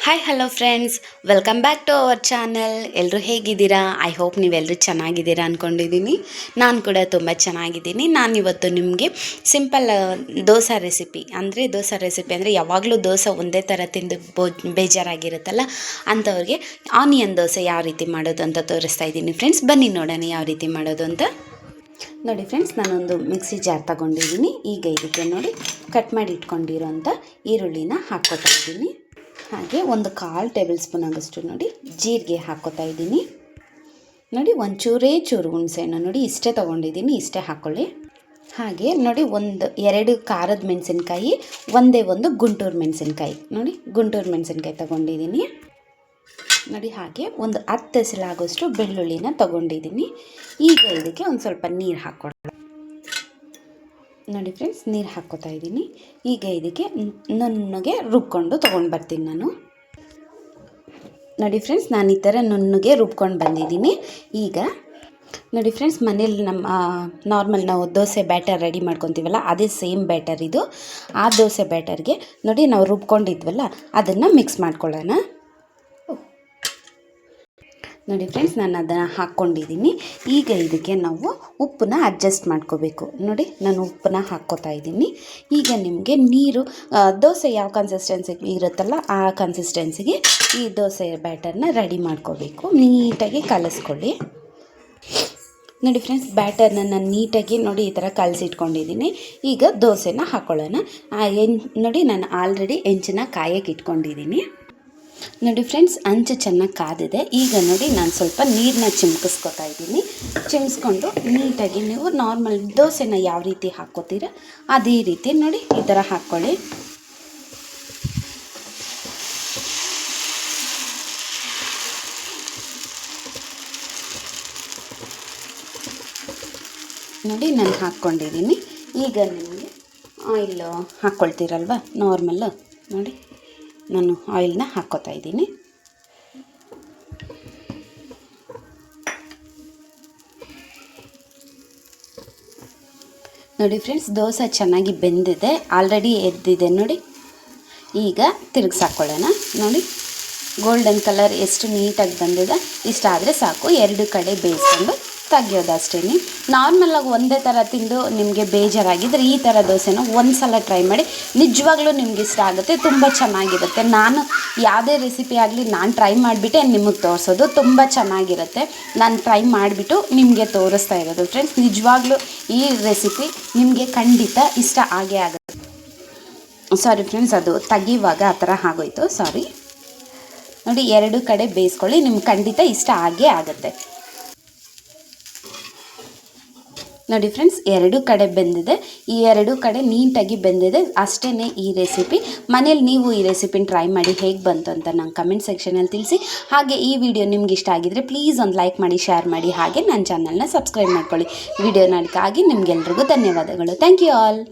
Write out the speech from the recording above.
Hi hello friends, welcome back to our channel. ಎಲ್ಲರೂ ಹೇಗಿದ್ದೀರಾ? I hope ನೀವೆಲ್ಲರೂ ಚೆನ್ನಾಗಿದ್ದೀರಾ ಅಂದ್ಕೊಂಡಿದ್ದೀನಿ. ನಾನು ಕೂಡ ತುಂಬ ಚೆನ್ನಾಗಿದ್ದೀನಿ. ನಾನಿವತ್ತು ನಿಮಗೆ ಸಿಂಪಲ್ ದೋಸೆ ರೆಸಿಪಿ ಅಂದರೆ ಯಾವಾಗಲೂ ದೋಸೆ ಒಂದೇ ಥರ ತಿಂದು ಬೇಜಾರಾಗಿರುತ್ತಲ್ಲ, ಅಂಥವ್ರಿಗೆ ಆನಿಯನ್ ದೋಸೆ ಯಾವ ರೀತಿ ಮಾಡೋದು ಅಂತ ತೋರಿಸ್ತಾ ಇದ್ದೀನಿ ಫ್ರೆಂಡ್ಸ್. ಬನ್ನಿ ನೋಡೋಣ ಯಾವ ರೀತಿ ಮಾಡೋದು ಅಂತ. ನೋಡಿ ಫ್ರೆಂಡ್ಸ್, ನಾನೊಂದು ಮಿಕ್ಸಿ ಜಾರ್ ತಗೊಂಡಿದ್ದೀನಿ. ಈಗ ಇದಕ್ಕೆ ನೋಡಿ ಕಟ್ ಮಾಡಿ ಇಟ್ಕೊಂಡಿರೋಂಥ ಈರುಳ್ಳಿನ ಹಾಕ್ಕೊತಾ ಇದ್ದೀನಿ. ಹಾಗೆ ಒಂದು 1/4 ಟೇಬಲ್ ಸ್ಪೂನ್ ಆಗೋಷ್ಟು ನೋಡಿ ಜೀರಿಗೆ ಹಾಕ್ಕೋತಾ ಇದ್ದೀನಿ. ನೋಡಿ ಚೂರು ಹುಣಸೆಹಣ್ಣು ನೋಡಿ ಇಷ್ಟೇ ತೊಗೊಂಡಿದ್ದೀನಿ, ಇಷ್ಟೇ ಹಾಕ್ಕೊಳ್ಳಿ. ಹಾಗೆ ನೋಡಿ 2 ಖಾರದ ಮೆಣಸಿನ್ಕಾಯಿ, ಒಂದು ಗುಂಟೂರು ಮೆಣಸಿನ್ಕಾಯಿ ನೋಡಿ ಗುಂಟೂರು ಮೆಣಸಿನ್ಕಾಯಿ ತೊಗೊಂಡಿದ್ದೀನಿ ನೋಡಿ. ಹಾಗೆ ಒಂದು 10 ಎಸಳಾಗೋಷ್ಟು ಬೆಳ್ಳುಳ್ಳಿನ ತೊಗೊಂಡಿದ್ದೀನಿ. ಈಗ ಇದಕ್ಕೆ ಒಂದು ಸ್ವಲ್ಪ ನೀರು ಹಾಕ್ಕೊಳ್ಳಿ. ನೋಡಿ ಫ್ರೆಂಡ್ಸ್, ನೀರು ಹಾಕ್ಕೋತಾ ಇದ್ದೀನಿ. ಈಗ ಇದಕ್ಕೆ ನುಣ್ಣಗೆ ರುಬ್ಕೊಂಡು ತೊಗೊಂಡು ಬರ್ತೀನಿ ನಾನು. ನೋಡಿ ಫ್ರೆಂಡ್ಸ್, ನಾನು ಈ ಥರ ನುಣ್ಣಗೆ ರುಬ್ಕೊಂಡು ಬಂದಿದ್ದೀನಿ. ಈಗ ನೋಡಿ ಫ್ರೆಂಡ್ಸ್, ಮನೇಲಿ ನಮ್ಮ ನಾರ್ಮಲ್ ನಾವು ದೋಸೆ ಬ್ಯಾಟರ್ ರೆಡಿ ಮಾಡ್ಕೊತೀವಲ್ಲ, ಅದೇ ಸೇಮ್ ಬ್ಯಾಟರ್ ಇದು. ಆ ದೋಸೆ ಬ್ಯಾಟರ್ಗೆ ನೋಡಿ ನಾವು ರುಬ್ಕೊಂಡಿದ್ವಲ್ಲ ಅದನ್ನು ಮಿಕ್ಸ್ ಮಾಡ್ಕೊಳ್ಳೋಣ. ನೋಡಿ ಫ್ರೆಂಡ್ಸ್, ನಾನು ಅದನ್ನು ಹಾಕ್ಕೊಂಡಿದ್ದೀನಿ. ಈಗ ಇದಕ್ಕೆ ನಾವು ಉಪ್ಪನ್ನ ಅಡ್ಜಸ್ಟ್ ಮಾಡ್ಕೋಬೇಕು. ನೋಡಿ ನಾನು ಉಪ್ಪನ್ನ ಹಾಕ್ಕೋತಾ ಇದ್ದೀನಿ. ಈಗ ನಿಮಗೆ ನೀರು ದೋಸೆ ಯಾವ ಕನ್ಸಿಸ್ಟೆನ್ಸಿಗೆ ಇರುತ್ತಲ್ಲ ಆ ಕನ್ಸಿಸ್ಟೆನ್ಸಿಗೆ ಈ ದೋಸೆ ಬ್ಯಾಟರ್ನ ರೆಡಿ ಮಾಡ್ಕೋಬೇಕು. ನೀಟಾಗಿ ಕಲಿಸ್ಕೊಳ್ಳಿ. ನೋಡಿ ಫ್ರೆಂಡ್ಸ್, ಬ್ಯಾಟರ್ನ ನಾನು ನೀಟಾಗಿ ನೋಡಿ ಈ ಥರ ಕಲಸಿಟ್ಕೊಂಡಿದ್ದೀನಿ. ಈಗ ದೋಸೆನ ಹಾಕ್ಕೊಳ್ಳೋಣ. ನೋಡಿ ನಾನು ಆಲ್ರೆಡಿ ಹೆಂಚನ್ನ ಕಾಯಕ್ಕೆ ಇಟ್ಕೊಂಡಿದ್ದೀನಿ. ನೋಡಿ ಫ್ರೆಂಡ್ಸ್, ಅಂಚು ಚೆನ್ನಾಗಿ ಕಾದಿದೆ. ಈಗ ನೋಡಿ ನಾನು ಸ್ವಲ್ಪ ನೀರನ್ನ ಚಿಮ್ಕಿಸ್ಕೊತಾ ಇದ್ದೀನಿ. ಚಿಮ್ಸ್ಕೊಂಡು ನೀಟಾಗಿ ನೀವು ನಾರ್ಮಲ್ ದೋಸೆನ ಯಾವ ರೀತಿ ಹಾಕ್ಕೋತೀರ ಅದೇ ರೀತಿ ನೋಡಿ ಈ ಥರ ಹಾಕ್ಕೊಳ್ಳಿ. ನೋಡಿ ನಾನು ಹಾಕ್ಕೊಂಡಿದ್ದೀನಿ. ಈಗ ನಿಮಗೆ ಆಯಿಲ್ ಹಾಕ್ಕೊಳ್ತೀರಲ್ವ ನಾರ್ಮಲ್ಲು, ನೋಡಿ ನಾನು ಆಯಿಲ್ನ ಹಾಕ್ಕೋತಾ ಇದ್ದೀನಿ. ನೋಡಿ ಫ್ರೆಂಡ್ಸ್, ದೋಸೆ ಚೆನ್ನಾಗಿ ಬೆಂದಿದೆ, ಆಲ್ರೆಡಿ ಎದ್ದಿದೆ ನೋಡಿ. ಈಗ ತಿರುಗಿಸಾಕೊಳ್ಳೋಣ. ನೋಡಿ ಗೋಲ್ಡನ್ ಕಲರ್ ಎಷ್ಟು ನೀಟಾಗಿ ಬಂದಿದೆ. ಇಷ್ಟಾದರೆ ಸಾಕು. 2 ಕಡೆ ಬೇಯಿಸ್ಕೊಂಡು ತೆಗಿಯೋದು ಅಷ್ಟೇ. ನಾರ್ಮಲಾಗಿ ಒಂದೇ ಥರ ತಿಂದು ನಿಮಗೆ ಬೇಜಾರಾಗಿದ್ದರೆ ಈ ಥರ ದೋಸೆನ ಒಂದು ಸಲ ಟ್ರೈ ಮಾಡಿ. ನಿಜವಾಗ್ಲೂ ನಿಮ್ಗೆ ಇಷ್ಟ ಆಗುತ್ತೆ, ತುಂಬ ಚೆನ್ನಾಗಿರುತ್ತೆ. ನಾನು ಯಾವುದೇ ರೆಸಿಪಿ ಆಗಲಿ ನಾನು ಟ್ರೈ ಮಾಡಿಬಿಟ್ಟೆ ನಿಮಗೆ ತೋರಿಸೋದು. ತುಂಬ ಚೆನ್ನಾಗಿರುತ್ತೆ. ನಾನು ಟ್ರೈ ಮಾಡಿಬಿಟ್ಟು ನಿಮಗೆ ತೋರಿಸ್ತಾ ಇರೋದು ಫ್ರೆಂಡ್ಸ್. ನಿಜವಾಗ್ಲೂ ಈ ರೆಸಿಪಿ ನಿಮಗೆ ಖಂಡಿತ ಇಷ್ಟ ಆಗೇ ಆಗುತ್ತೆ. ಸಾರಿ ಫ್ರೆಂಡ್ಸ್, ಅದು ತೆಗಿಯುವಾಗ ಆ ಥರ ಆಗೋಯ್ತು, ಸಾರಿ. ನೋಡಿ 2 ಕಡೆ ಬೇಯಿಸ್ಕೊಳ್ಳಿ, ನಿಮ್ಗೆ ಖಂಡಿತ ಇಷ್ಟ ಆಗೇ ಆಗುತ್ತೆ. ನೋಡಿ ಫ್ರೆಂಡ್ಸ್, 2 ಕಡೆ ಬೆಂದಿದೆ. ಈ 2 ಕಡೆ ನೀಟಾಗಿ ಬೆಂದಿದೆ. ಅಷ್ಟೇ ಈ ರೆಸಿಪಿ. ಮನೇಲಿ ನೀವು ಈ ರೆಸಿಪಿನ ಟ್ರೈ ಮಾಡಿ ಹೇಗೆ ಬಂತು ಅಂತ ನಂಗೆ ಕಮೆಂಟ್ ಸೆಕ್ಷನಲ್ಲಿ ತಿಳಿಸಿ. ಹಾಗೆ ಈ ವಿಡಿಯೋ ನಿಮ್ಗೆ ಇಷ್ಟ ಆಗಿದ್ರೆ ಪ್ಲೀಸ್ ಒಂದು ಲೈಕ್ ಮಾಡಿ, ಶೇರ್ ಮಾಡಿ, ಹಾಗೆ ನನ್ನ ಚಾನಲ್ನ ಸಬ್ಸ್ಕ್ರೈಬ್ ಮಾಡ್ಕೊಳ್ಳಿ. ವಿಡಿಯೋ ನೋಡೋಕ್ಕಾಗಿ ನಿಮಗೆಲ್ರಿಗೂ ಧನ್ಯವಾದಗಳು. Thank you all.